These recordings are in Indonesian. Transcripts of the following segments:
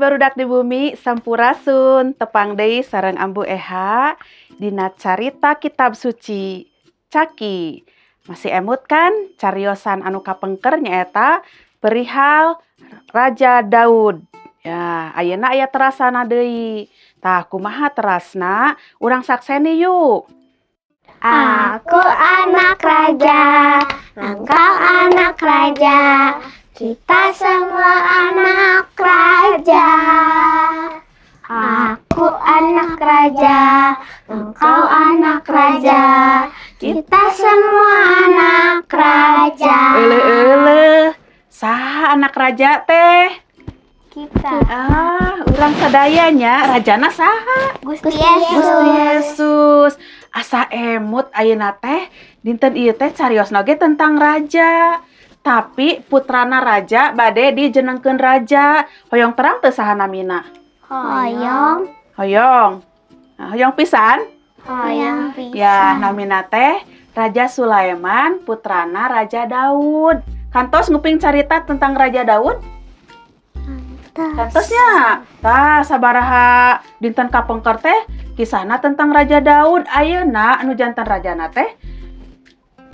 barudak di bumi sampurasun tepang deui sareng Ambu Eha dina carita kitab suci Caki. Masih emut kan cariosan anu kapengker nyaeta perihal Raja Daud. Ya, ayeuna aya terasana deui. Tah kumaha terasna? Urang sakseni yuk. Aku anak raja, engkau anak raja, kita semua anak raja. Aku anak raja, engkau anak raja, kita semua anak raja. Euleuh, saha anak raja teh? Kita. Urang sadayanya rajana saha? Gusti Yesus. Gusti Yesus. Asa emut ayeuna teh dinten ieu teh cariosna ge tentang raja. Tapi putrana raja bade dijenengkeun raja. Hoyong terang teu saha namina? Hoyong. Hoyong. Nah, hoyong pisan? Hoyong pisan. Ya, namina teh Raja Sulaiman putrana Raja Daud. Kantos nguping carita tentang Raja Daud? Kantosnya. Tah sabaraha dinten kapengker teh kisahna tentang Raja Daud. Ayeuna anu janten rajana teh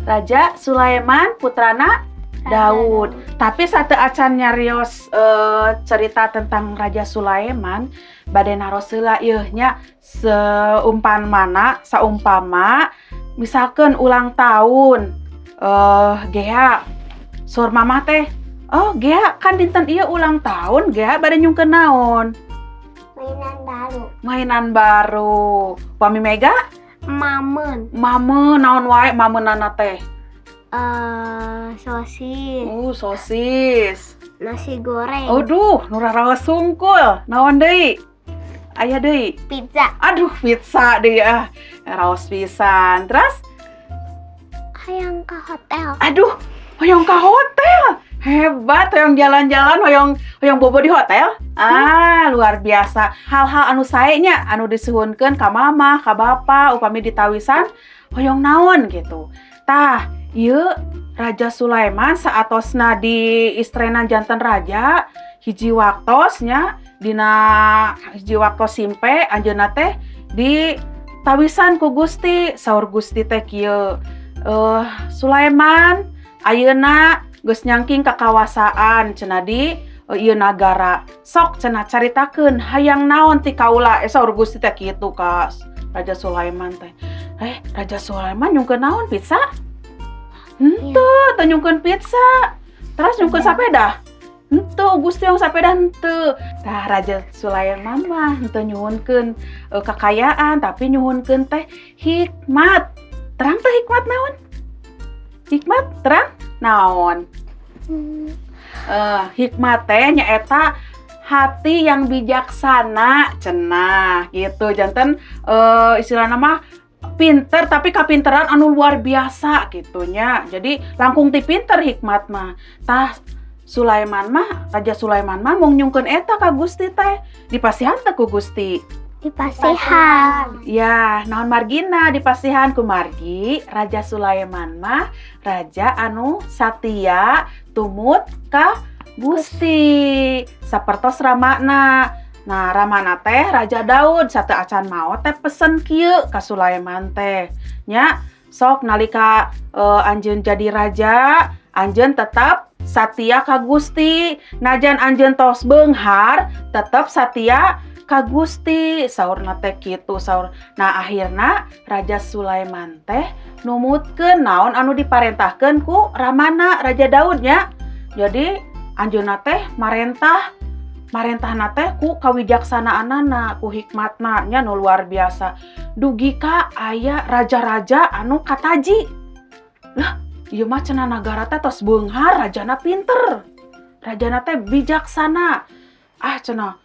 Raja Sulaiman putrana Daud. Tapi sateu acan nyarios cerita tentang Raja Sulaiman bade naros heula ieu nya saumpama misalkeun ulang tahun Gea sur mamah teh Gea kan dinten ieu ulang tahun Gea bade nyungkeun naon? Mainan baru. Pami Mega? Mamen. Mamen naon wae mamenana teh? Sosis. Sosis. Nasi goreng. Aduh, nu raraos sungkul. Naon deui? Aya deui? Pizza. Aduh, pizza deui raos pisan. Terus? Hayang ke hotel. Aduh, hoyong ka hotel. Hebat, hoyong jalan-jalan, hoyong bobo di hotel. Luar biasa. Hal-hal anu sae nya anu disuhunkeun ka mama, ka bapa, upami ditawisan hoyong naon gitu. Tah, ieu Raja Sulaiman saatosna di istrena janten raja hiji waktosnya dina hiji waktos simpe anjeunna teh ditawisan ku Gusti. Saur Gusti teh kieu, Sulaiman ayeuna geus nyangking kakawasaan cenah di ieu nagara. Sok cenah caritakeun hayang naon ti kaula. Saur Gusti teh kitu ka Raja Sulaiman teh. Raja Sulaiman nyungkeun naon pizza? Henteu, teu nyungkeun pizza. Terus nyungkeun sapeda? Henteu, Gusti yang sapeda henteu. Tah Raja Sulaiman mah henteu nyuhunkeun kakayaan, tapi nyuhunkeun teh hikmat. Terang teh hikmat naon? Hikmat terang naon? Hikmat teh nyaeta hati yang bijaksana cenah gitu. Janten istilahna mah pinter tapi kapinteran anu luar biasa gitunya. Jadi langkung ti pinter hikmat mah. Tah Sulaiman mah, Raja Sulaiman mah mung nyungkeun eta ka Gusti teh. Dipasihan teh ku Gusti. Dipasihan. Ya, naon margina dipasihan ku margi Raja Sulaiman mah raja anu satia tumut ka Gusti. Sapertos ramana. Nah, ramana teh Raja Daud sateu acan maot teh pesen kieu ka Sulaiman teh. Nya, sok nalika anjeun jadi raja, anjeun tetap satia ka Gusti. Najan anjeun tos beunghar, tetep satia ka Gusti. Saurna teh kitu saur. Nah, akhirna Raja Sulaiman teh numutkeun naon anu diparentahkeun ku ramana Raja Daud nya. Jadi anjeunna teh marentahna teh ku kawijaksanaanana, ku hikmatna nya nu luar biasa. Dugi ka aya raja-raja anu kataji. Lah, ieu mah cenah nagara teh tos beunghar, rajana pinter. Rajana teh bijaksana. Cenah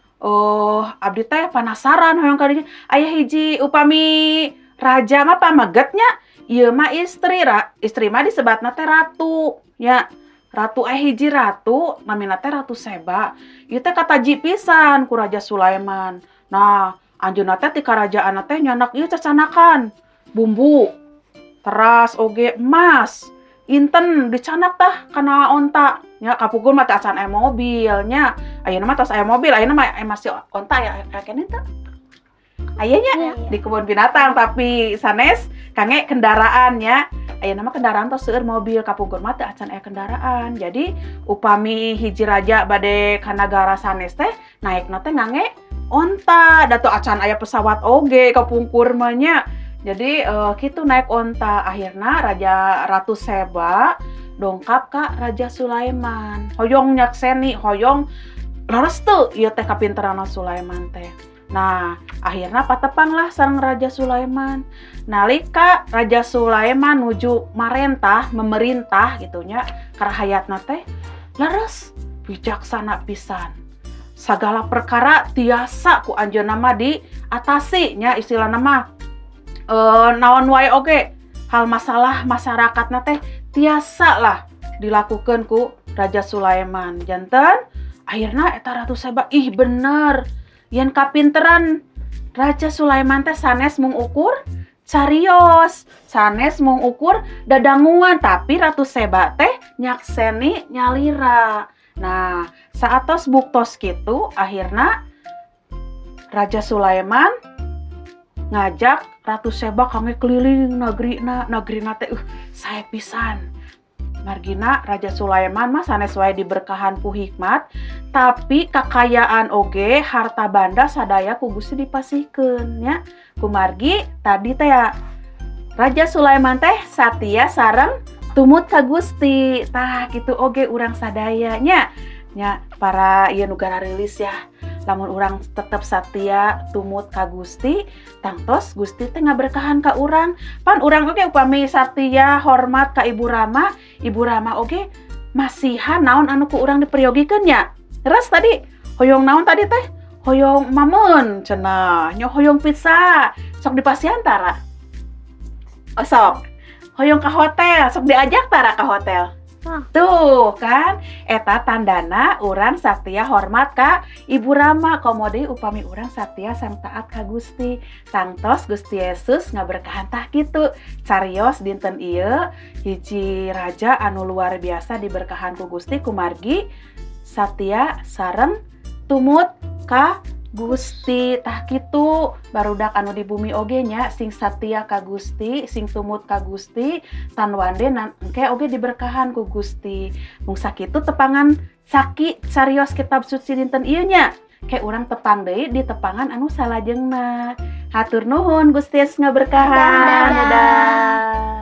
abdi teh penasaran hoyong ka dieu. Aya hiji upami raja mah pamegetnya, ieu mah istri mah disebatna teh ratu nya. Ratu hiji ratu namina teh Ratu Seba. Ieu teh kataji pisan ku Raja Sulaiman. Nah, anjeunna teh ti karajaan teh nyanak ieu cacanakan bumbu, teras oge emas, inten dicanak tah kana onta nya kapukul mah teh acan aya mobilnya ayeuna mah tos aya mobil ayeuna mah masih onta ya kakene teh aya nya di kebun binatang tapi sanes kange kendaraannya ayeuna mah kendaraan tos seueur mobil kapungkur mah teh acan aya kendaraan jadi upami hiji raja bade ka nagara sanes teh naekna teh ngange onta da teu acan aya pesawat oge kapungkur mah nya jadi kitu naik onta akhirna Raja Ratu Seba dongkap ka Raja Sulaiman hoyong nyakseni hoyong leres teu ieu teh kapinteranna Sulaiman teh. Nah, akhirnya patepanglah sareng Raja Sulaiman. Nalika Raja Sulaiman nuju memerintah gitunya karahayatna teh leres bijaksana pisan. Sagala perkara tiasa ku anjeunna mah diatasi nya istilahna mah naon wae oge hal masalah masyarakatna teh tiasa lah dilakukeun ku Raja Sulaiman. Janten akhirna eta Ratu Seba ih bener yen kapinteran Raja Sulaiman teh sanes mung ukur carios, sanes mung ukur dadanguan tapi Ratu Seba teh nyakseni nyalira. Nah, saatos buktos kitu akhirna Raja Sulaiman ngajak Ratu Seba kangge keliling nagrina teh sae pisan. Margina Raja Sulaiman mah sanes wae diberkahan ku hikmat, tapi kakayaan oge harta banda sadaya ku Gusti dipasihkeun nya. Kumargi tadi teh ya Raja Sulaiman teh satia sareng tumut ka Gusti. Tah kitu oge urang sadaya nya. Nya para ieu nu rilis ya. Lamun urang tetep satia tumut ka Gusti, tangtos Gusti teh ngaberkahan ka urang. Pan urang oge upami satia hormat ka Ibu Rama oge masihan naon anu ku urang diperiyogikeun nya. Terus tadi hoyong naon tadi teh? Hoyong mamun cenah, nya hoyong pizza. Sok dipasihan tara? Oh sok. Hoyong ka hotel, sok diajak tara ka hotel? Tuh kan, eta tandana urang satia hormat ka Ibu Rama komode upami urang satia sang taat ka Gusti. Tangtos Gusti Yesus ngaberkahan tah kitu. Carios dinten ieu hiji raja anu luar biasa diberkahan ku Gusti kumargi satia sareng tumut ka Gusti. Tah kitu barudak anu di bumi oge nya sing satia ka Gusti, sing tumut ka Gusti, tan wande engke oge diberkahan ku Gusti. Mung sakitu tepangan saki carios kitab suci dinten ieu nya. Ke urang tepang deui di tepangan anu salajengna. Hatur nuhun Gusti Yesus ngaberkahan. Dadah.